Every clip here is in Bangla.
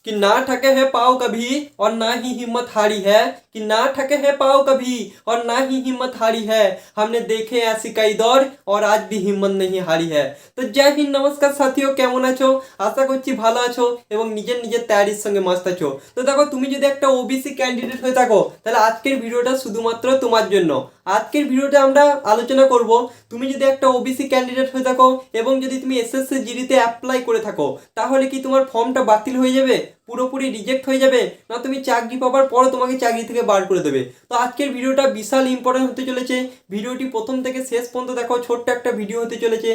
कि ना थके है पाँव कभी और ना ही हिम्मत हारी है, कि ना थके है पाँव कभी और ना ही हिम्मत हारी है। हमने देखे ऐसी कई दौर और आज भी हिम्मत नहीं हारी है। तो जय हिंद, नमस्कार साथियों, केमन आछो? आशा करছি ভালো আছো এবং নিজের নিজের তৈরির সঙ্গে মস্ত আছো। তো দেখো, তুমি যদি একটা ওবিসি ক্যান্ডিডেট হয়ে থাকো তাহলে আজকের ভিডিওটা শুধুমাত্র তোমার জন্য। আজকের ভিডিওতে আমরা আলোচনা করব, তুমি যদি একটা ওবিসি ক্যান্ডিডেট হয়ে থাকো এবং যদি তুমি এসএসসি জিডিতে অ্যাপ্লাই করে থাকো তাহলে কি তোমার ফর্মটা বাতিল হয়ে যাবে, পুরোপুরি রিজেক্ট হয়ে যাবে, না তুমি চাকরি পাওয়ার পর তোমাকে চাকরি থেকে বার করে দেবে? তো আজকের ভিডিওটা বিশাল ইম্পর্টেন্ট হতে চলেছে। ভিডিওটি প্রথম থেকে শেষ পর্যন্ত দেখো, ছোট্ট একটা ভিডিও হতে চলেছে,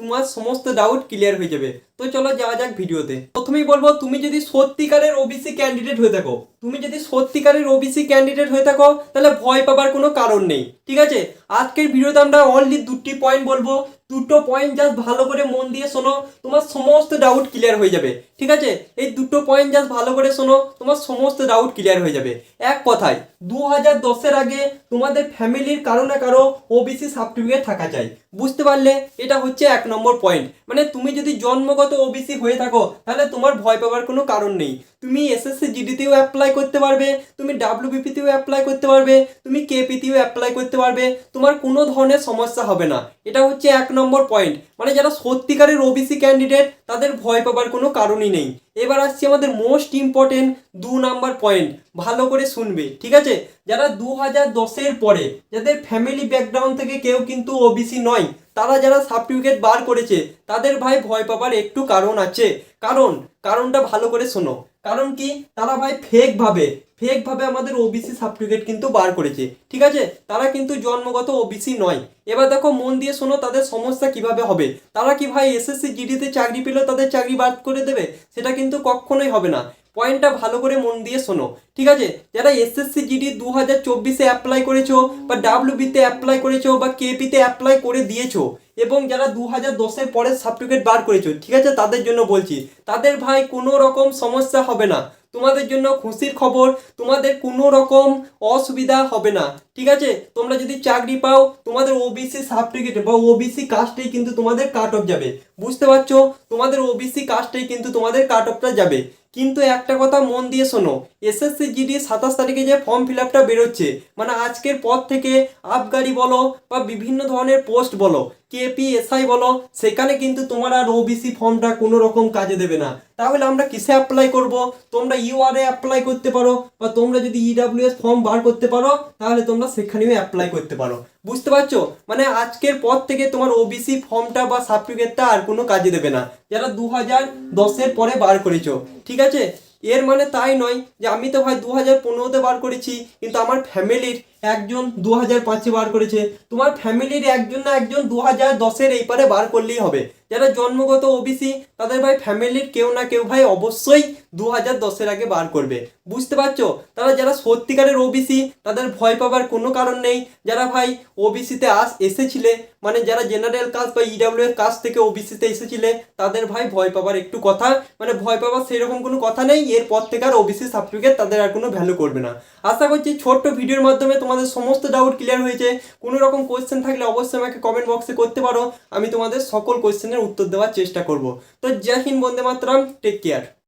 তোমার সমস্ত ডাউট ক্লিয়ার হয়ে যাবে। তো চলো যাওয়া যাক ভিডিওতে। প্রথমেই বলবো, তুমি যদি সত্যিকারের ওবিসি ক্যান্ডিডেট হয়ে থাকো, তাহলে ভয় পাবার কোনো কারণ নেই। ঠিক আছে, আজকের ভিডিওতে আমরা অনলি দুটি পয়েন্ট বলবো, দুটো পয়েন্ট জাস্ট ভালো করে মন দিয়ে শোনো, তোমার সমস্ত ডাউট ক্লিয়ার হয়ে যাবে। ঠিক আছে, এই দুটো পয়েন্ট জাস্ট ভালো করে শোনো, তোমার সমস্ত ডাউট ক্লিয়ার হয়ে যাবে। এক কথায় 2010-এর আগে তোমাদের ফ্যামিলির কারো না কারো ওবিসি সার্টিফিকেট থাকা চাই। বুঝতে পারলে? এটা হচ্ছে 1 নম্বর পয়েন্ট। মানে তুমি যদি জন্মগত ওবিসি হয়ে থাকো তাহলে তোমার ভয় পাওয়ার কোনো কারণ নেই। তুমি এসএসসি জিডিতেও অ্যাপ্লাই করতে পারবে, তুমি ডাব্লিউবিপিতেও অ্যাপ্লাই করতে পারবে, তুমি কেপিতেও অ্যাপ্লাই করতে পারবে, তোমার কোনো ধরনের সমস্যা হবে না। এটা হচ্ছে 1 নম্বর পয়েন্ট। মানে যারা সত্যিকারের ওবিসি ক্যান্ডিডেট তাদের ভয় পাবার কোনো কারণই নেই। এবার আসছে আমাদের মোস্ট ইম্পর্টেন্ট 2 নম্বর পয়েন্ট, ভালো করে শুনবে। ঠিক আছে, যারা 2010-এর পরে, যাদের ফ্যামিলি ব্যাকগ্রাউন্ড থেকে কেউ কিন্তু ওবিসি নয়, তারা যারা সার্টিফিকেট বার করেছে তাদের ভাই ভয় পাবার একটু কারণ আছে। কারণটা ভালো করে শোনো। কারণ কি? তারা ভাই ফেক ভাবে আমাদের ওবিসি সার্টিফিকেট কিন্তু বার করেছে। ঠিক আছে, তারা কিন্তু জন্মগত ওবিসি নয়। এবার দেখো, মন দিয়ে শোনো, তাদের সমস্যা কিভাবে হবে। তারা কি ভাই এসএসসি জিডিতে চাকরি পেলেও তাদের চাকরি বাদ করে দেবে? সেটা কিন্তু কখনোই হবে না। পয়েন্টটা ভালো করে মন দিয়ে শোনো। ঠিক আছে, যারা এসএসসি জিডি 2024-এ অ্যাপ্লাই করেছো বা ডাব্লিউবিতে অ্যাপ্লাই করেছো বা কেপিতে অ্যাপ্লাই করে দিয়েছো এবং যারা 2010-এর পরে সার্টিফিকেট বার করেছো, ঠিক আছে, তাদের জন্য বলছি, তাদের ভাই কোনো রকম সমস্যা হবে না। তোমাদের জন্য খুশির খবর, তোমাদের কোনো রকম অসুবিধা হবে না। ঠিক আছে, তোমরা যদি চাকরি পাও তোমাদের ওবিসি সার্টিফিকেট বা ওবিসি কাস্টেই কিন্তু তোমাদের কাট অফ যাবে। বুঝতে পারছো? তোমাদের ওবিসি কাস্টেই কিন্তু তোমাদের কাট অফটা যাবে। কিন্তু একটা কথা মন দিয়ে শোনো, এসএসসি জিডি 27 তারিখে যে ফর্ম ফিল আপটা বেরোচ্ছে, মানে আজকের পর থেকে আবগারি বলো বা বিভিন্ন ধরনের পোস্ট বলো, কেপি এসআই বলো, সেখানে কিন্তু তোমার আর ওবিসি ফর্মটা কোনো রকম কাজে দেবে না। তাহলে আমরা কিসে অ্যাপ্লাই করব? তোমরা ইউআরএ অ্যাপ্লাই করতে পারো, বা তোমরা যদি ইডাব্লিউএস ফর্ম বার করতে পারো তাহলে তোমরা সেখানেও অ্যাপ্লাই করতে পারো। বুঝতে পারছো? মানে আজকের পর থেকে তোমার ওবিসি ফর্মটা বা সার্টিফিকেটটা আর কোনো কাজে দেবে না, যারা 2010-এর পরে বার করেছো। ঠিক আছে, এর মানে তাই নয় যে আমি তো ভাই 2015-তে বার করেছি কিন্তু আমার ফ্যামিলির একজন 2005-এ বার করেছে। তোমার ফ্যামিলির একজন না একজন 2010-এর এই পারে বার করলেই হবে। যারা জন্মগত ওবিসি তাদের ভাই ফ্যামিলির কেউ না কেউ ভাই অবশ্যই 2010-এর আগে বার করবে। বুঝতে পারছো? যারা সত্যিকারের ওবিসি তাদের ভয় পাবার কোনো কারণ নেই। যারা ভাই ওবিসিতে এসেছিলে, মানে যারা জেনারেল কাস্ট বা ইডাব্লিউএস কাস্ট থেকে ওবিসিতে এসেছিলে, তাদের ভাই ভয় পাবার একটু কথা, মানে ভয় পাবার সেরকম কোনো কথা নেই। এরপর থেকে আর ওবিসি সার্টিফিকেট তাদের আর কোনো ভ্যালু করবে না। আশা করছি ছোট্ট ভিডিওর মাধ্যমে তোমাদের সমস্ত ডাউট ক্লিয়ার হয়েছে। কোনো রকম কোয়েশ্চেন থাকলে অবশ্যই আমাকে কমেন্ট বক্সে করতে পারো, আমি তোমাদের সকল কোয়েশ্চেনের উত্তর দেওয়ার চেষ্টা করব। তো জয় হিন্দ, বন্দে মাতরম, টেক কেয়ার।